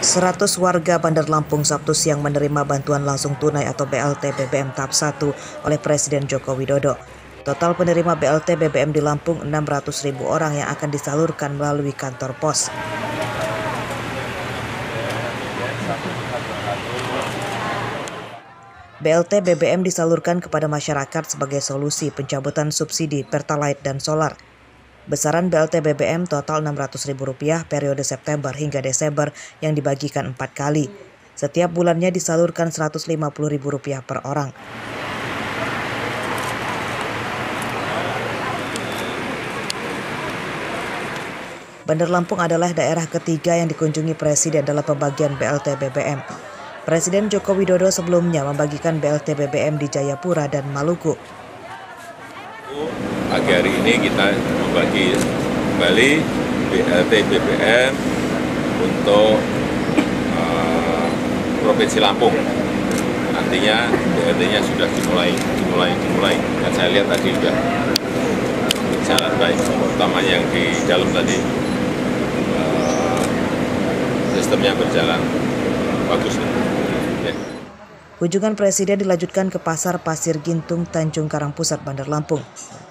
100 warga Bandar Lampung Sabtu siang menerima bantuan langsung tunai atau BLT BBM tahap 1 oleh Presiden Joko Widodo. Total penerima BLT BBM di Lampung 600.000 orang yang akan disalurkan melalui kantor pos. BLT BBM disalurkan kepada masyarakat sebagai solusi pencabutan subsidi Pertalite dan solar. Besaran BLT BBM total Rp600.000 periode September hingga Desember yang dibagikan 4 kali. Setiap bulannya disalurkan Rp150.000 per orang. Bandar Lampung adalah daerah ketiga yang dikunjungi Presiden dalam pembagian BLT BBM. Presiden Joko Widodo sebelumnya membagikan BLT BBM di Jayapura dan Maluku. Pagi hari ini kita membagi kembali BLT BBM untuk Provinsi Lampung. Nantinya BLT-nya sudah dimulai. Dan saya lihat tadi sudah jalan baik, terutama yang di dalam tadi sistemnya berjalan bagus. Ya. Kunjungan Presiden dilanjutkan ke Pasar Pasir Gintung, Tanjung Karang Pusat, Bandar Lampung.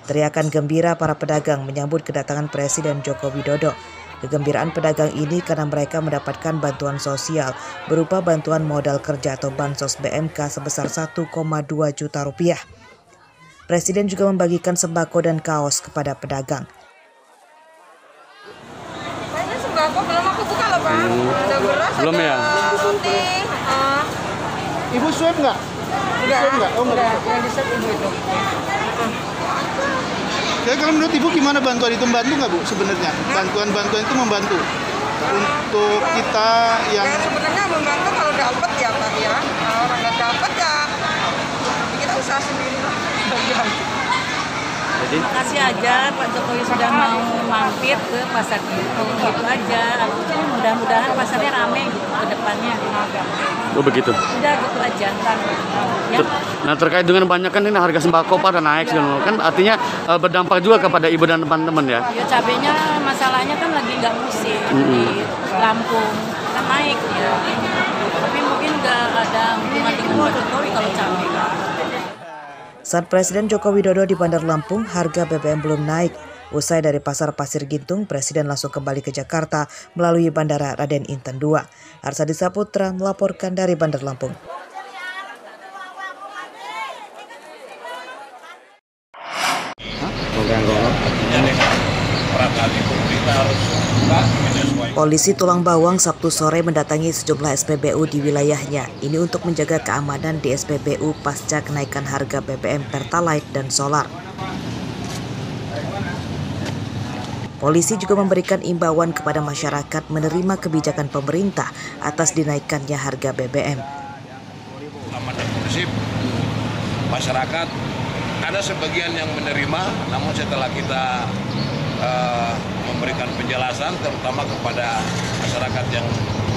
Teriakan gembira para pedagang menyambut kedatangan Presiden Joko Widodo. Kegembiraan pedagang ini karena mereka mendapatkan bantuan sosial berupa bantuan modal kerja atau Bansos BMK sebesar Rp1,2 juta. Presiden juga membagikan sembako dan kaos kepada pedagang. Kayaknya sembako belum aku buka loh, Pak. Ada beras, belum ada ya? roti. Ibu swab nggak? Enggak. Oh, enggak. Yang di swab ibu itu. Jadi kalau menurut Ibu gimana bantuan itu membantu nggak Bu sebenarnya? Bantuan-bantuan itu membantu untuk kita yang sebenarnya membantu kalau dapat ya Pak ya. Kalau orang nggak dapat ya kita usaha sendiri lah. Terima kasih aja Pak Jokowi sudah mau mampir ke pasar gitu aja. Mudah-mudahan pasarnya rame gitu ke depannya. Oh begitu. Udah gitu aja. Ya. Nah terkait dengan banyak kan ini harga sembako pada naik kan artinya berdampak juga kepada ibu dan teman-teman ya. Ya cabenya masalahnya kan lagi nggak musim di Lampung kan naik ya. Tapi mungkin nggak ada hubungan dengan Pak Jokowi kalau cabai. Saat Presiden Joko Widodo di Bandar Lampung, harga BBM belum naik. Usai dari Pasar Pasir Gintung, Presiden langsung kembali ke Jakarta melalui Bandara Raden Inten II. Arsadi Saputra melaporkan dari Bandar Lampung. Polisi Tulang Bawang Sabtu sore mendatangi sejumlah SPBU di wilayahnya. Ini untuk menjaga keamanan di SPBU pasca kenaikan harga BBM Pertalite dan solar. Polisi juga memberikan imbauan kepada masyarakat menerima kebijakan pemerintah atas dinaikannya harga BBM. Aman dan kondusif, masyarakat ada sebagian yang menerima, namun setelah kita memberikan penjelasan terutama kepada masyarakat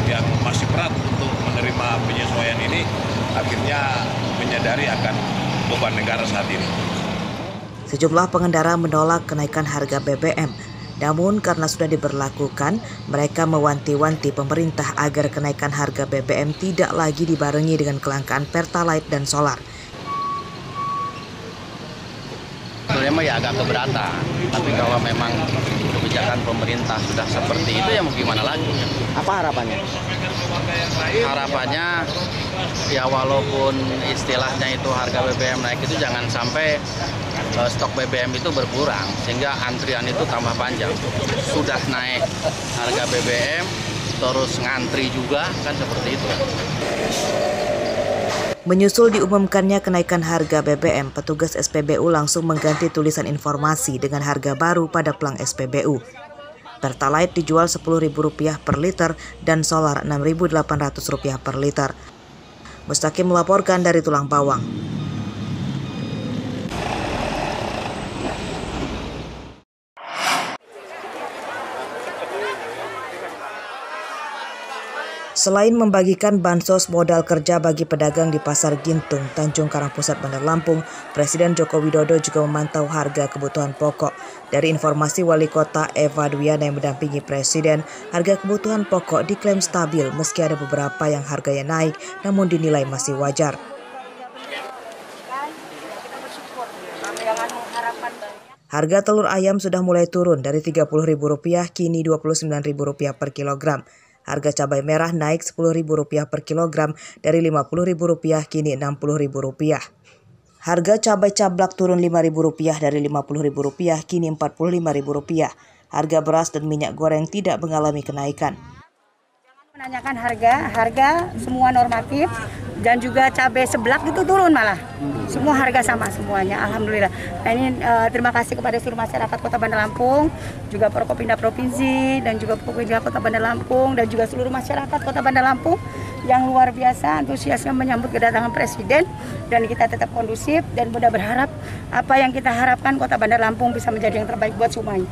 yang masih berat untuk menerima penyesuaian ini, akhirnya menyadari akan beban negara saat ini. Sejumlah pengendara menolak kenaikan harga BBM. Namun karena sudah diberlakukan, mereka mewanti-wanti pemerintah agar kenaikan harga BBM tidak lagi dibarengi dengan kelangkaan Pertalite dan solar. Sebenarnya ya agak keberatan, tapi kalau memang kebijakan pemerintah sudah seperti itu ya mau gimana lagi? apa harapannya? Harapannya ya walaupun istilahnya itu harga BBM naik itu jangan sampai stok BBM itu berkurang sehingga antrian itu tambah panjang. Sudah naik harga BBM terus ngantri juga kan seperti itu. Menyusul diumumkannya kenaikan harga BBM, petugas SPBU langsung mengganti tulisan informasi dengan harga baru pada plang SPBU. Pertalite dijual Rp10.000 per liter dan solar Rp6.800 per liter. Mustaqim melaporkan dari Tulang Bawang. Selain membagikan bansos modal kerja bagi pedagang di Pasar Gintung, Tanjung Karang Pusat, Bandar Lampung, Presiden Joko Widodo juga memantau harga kebutuhan pokok. Dari informasi Wali Kota Eva Dwiana yang mendampingi Presiden, harga kebutuhan pokok diklaim stabil meski ada beberapa yang harganya naik namun dinilai masih wajar. Harga telur ayam sudah mulai turun dari Rp30.000 kini Rp29.000 per kilogram. Harga cabai merah naik Rp10.000 per kilogram dari Rp50.000 kini Rp60.000. Harga cabai cablak turun Rp5.000 dari Rp50.000 kini Rp45.000. Harga beras dan minyak goreng tidak mengalami kenaikan. Menanyakan harga semua normatif dan juga cabai seblak itu turun malah. Semua harga sama semuanya, alhamdulillah. Nah, ini terima kasih kepada seluruh masyarakat Kota Bandar Lampung, juga Forkopimda Provinsi dan juga Forkopimda Kota Bandar Lampung dan juga seluruh masyarakat Kota Bandar Lampung yang luar biasa antusiasnya menyambut kedatangan Presiden, dan kita tetap kondusif dan mudah berharap apa yang kita harapkan Kota Bandar Lampung bisa menjadi yang terbaik buat semuanya.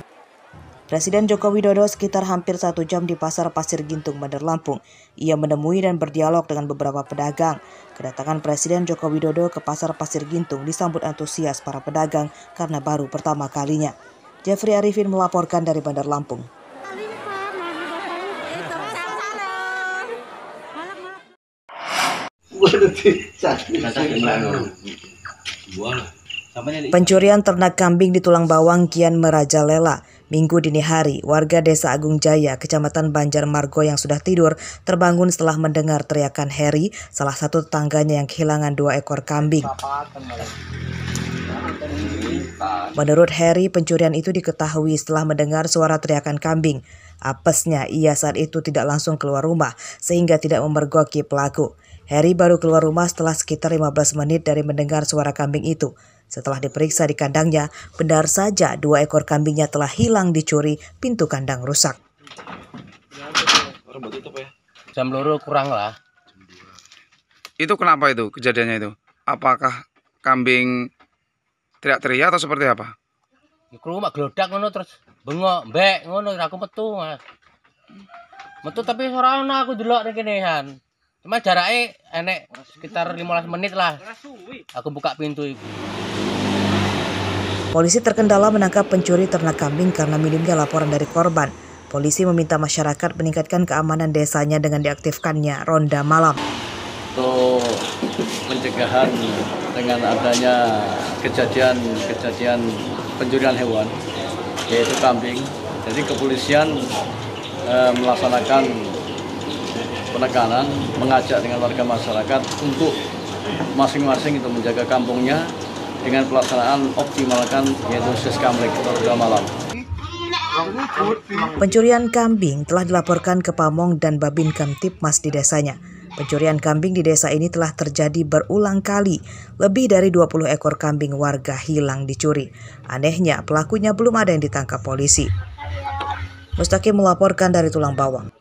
Presiden Joko Widodo sekitar hampir 1 jam di Pasar Pasir Gintung, Bandar Lampung. Ia menemui dan berdialog dengan beberapa pedagang. Kedatangan Presiden Joko Widodo ke Pasar Pasir Gintung disambut antusias para pedagang karena baru pertama kalinya. Jeffrey Arifin melaporkan dari Bandar Lampung. Pencurian ternak kambing di Tulang Bawang kian merajalela. Minggu dini hari, warga Desa Agung Jaya, Kecamatan Banjarmargo yang sudah tidur terbangun setelah mendengar teriakan Heri, salah satu tetangganya yang kehilangan 2 ekor kambing. Menurut Heri, pencurian itu diketahui setelah mendengar suara teriakan kambing. Apesnya, ia saat itu tidak langsung keluar rumah sehingga tidak memergoki pelaku. Heri baru keluar rumah setelah sekitar 15 menit dari mendengar suara kambing itu. Setelah diperiksa di kandangnya, benar saja 2 ekor kambingnya telah hilang dicuri, pintu kandang rusak. Jam 2 kurang lah. Itu kenapa itu kejadiannya itu? Apakah kambing teriak-teriak atau seperti apa? Di rumah gelodak ngono terus bengok, mbek ngono aku metu, Mas. Metu tapi ora ana aku delok ning kenehan. Cuma jaraknya enek sekitar 15 menit lah. Aku buka pintu itu. Polisi terkendala menangkap pencuri ternak kambing karena minimnya laporan dari korban. Polisi meminta masyarakat meningkatkan keamanan desanya dengan diaktifkannya ronda malam. Untuk pencegahan dengan adanya kejadian pencurian hewan, yaitu kambing, jadi kepolisian melaksanakan penekanan, mengajak dengan warga masyarakat untuk masing-masing itu menjaga kampungnya dengan pelaksanaan optimalkan yaitu siskamlik ronda malam. Pencurian kambing telah dilaporkan ke Pamong dan Babin Kamtipmas di desanya. Pencurian kambing di desa ini telah terjadi berulang kali. Lebih dari 20 ekor kambing warga hilang dicuri. Anehnya, pelakunya belum ada yang ditangkap polisi. Mustaqim melaporkan dari Tulang Bawang.